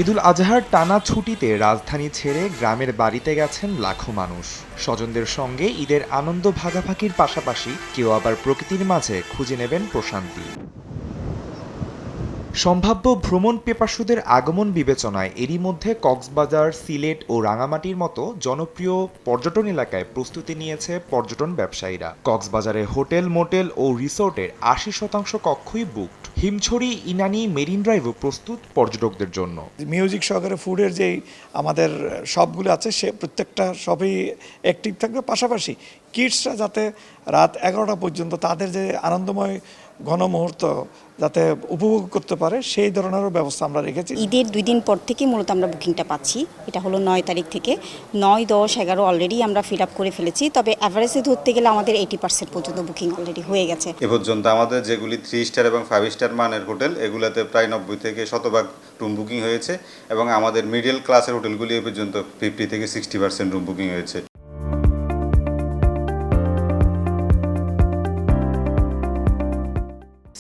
ঈদুল আজহার টানা ছুটিতে রাজধানী ছেড়ে গ্রামের বাড়িতে গেছেন লাখো মানুষ। স্বজনদের সঙ্গে ঈদের আনন্দ ভাগাভাগির পাশাপাশি কেউ আবার প্রকৃতির মাঝে খুঁজে নেবেন প্রশান্তি। সম্ভাব্য ভ্রমণ পিপাসুদের আগমন বিবেচনায় এরই মধ্যে কক্সবাজার, সিলেট ও রাঙামাটির মতো জনপ্রিয় পর্যটন এলাকায় প্রস্তুতি নিয়েছে পর্যটন ব্যবসায়ীরা। কক্সবাজারে হোটেল, মোটেল ও রিসোর্টের ৮০% কক্ষই বুকড। হিমছড়ি, ইনানি, মেরিন ড্রাইভও প্রস্তুত পর্যটকদের জন্য। মিউজিক সহকারে ফুডের যেই আমাদের শপগুলো আছে সে প্রত্যেকটা শপেই অ্যাক্টিভ থাকবে। পাশাপাশি কিডসরা যাতে রাত 11টা পর্যন্ত তাদের যে আনন্দময় ঘনমুহূর্ত যাতে উপভোগ করতে পারে সেই ধরনেরও ব্যবস্থা আমরা রেখেছি। ঈদের 2 দিন পর থেকে মূলত আমরা বুকিংটা পাচ্ছি। এটা হলো 9 তারিখ থেকে। 9, 10, 11 অলরেডি আমরা ফিল আপ করে ফেলেছি। তবে অ্যাভারেজে ধরতে গেলে আমাদের 80% পর্যন্ত বুকিং অলরেডি হয়ে গেছে। এ পর্যন্ত আমাদের যেগুলি 3 স্টার এবং 5 স্টার মানের হোটেল, এগুলোতে প্রায় 90 থেকে 100% রুম বুকিং হয়েছে এবং আমাদের মিডল ক্লাসের হোটেলগুলি এ পর্যন্ত 50 থেকে 60% রুম বুকিং হয়েছে।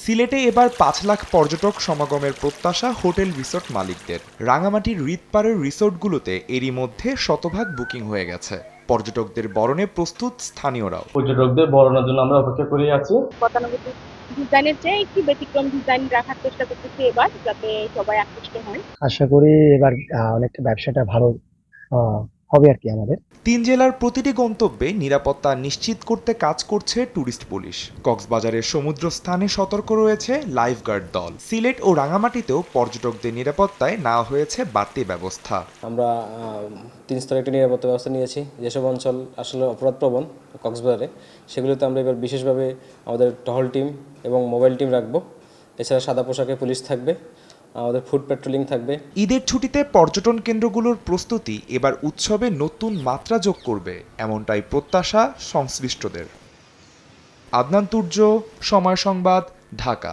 সিলেটে এবার 5 লাখ পর্যটক সমাগমের প্রত্যাশা হোটেল রিসোর্ট মালিকদের। রাঙামাটির হৃদপাড়ের রিসোর্টগুলোতে এরই মধ্যে 100% বুকিং হয়ে গেছে। পর্যটকদের বরণে প্রস্তুত স্থানীয়রাও। পর্যটকদের বরণের জন্য আমরা অপেক্ষা করে আছি। গতানুগতিক ডিজাইনের চেয়ে একটু ব্যতিক্রম ডিজাইন রাখার চেষ্টা করতেছি এবার, যাতে সবাই আকৃষ্ট হয়। আশা করি এবার অনেকটা ব্যবসাটা ভালো হবে আর কি আমাদের। 3 জেলার প্রতিটি গন্তব্যে নিরাপত্তা নিশ্চিত করতে কাজ করছে ট্যুরিস্ট পুলিশ। কক্সবাজারের সমুদ্রস্থানে সতর্ক রয়েছে লাইফগার্ড দল। সিলেট ও রাঙামাটিতেও পর্যটকদের নিরাপত্তায় নেওয়া হয়েছে বাড়তি ব্যবস্থা। আমরা 3 স্তরের একটি নিরাপত্তা ব্যবস্থা নিয়েছি। যেসব অঞ্চল আসলে অপরাধপ্রবণ কক্সবাজারে, সেগুলোতে আমরা এবার বিশেষভাবে আমাদের টহল টিম এবং মোবাইল টিম রাখবো। এছাড়া সাদা পোশাকে পুলিশ থাকবে, আমাদের ফুড পেট্রোলিং থাকবে। ঈদের ছুটিতে পর্যটন কেন্দ্রগুলোর প্রস্তুতি এবার উৎসবে নতুন মাত্রা যোগ করবে, এমনটাই প্রত্যাশা সংশ্লিষ্টদের। আদনান তুর্য, সময় সংবাদ, ঢাকা।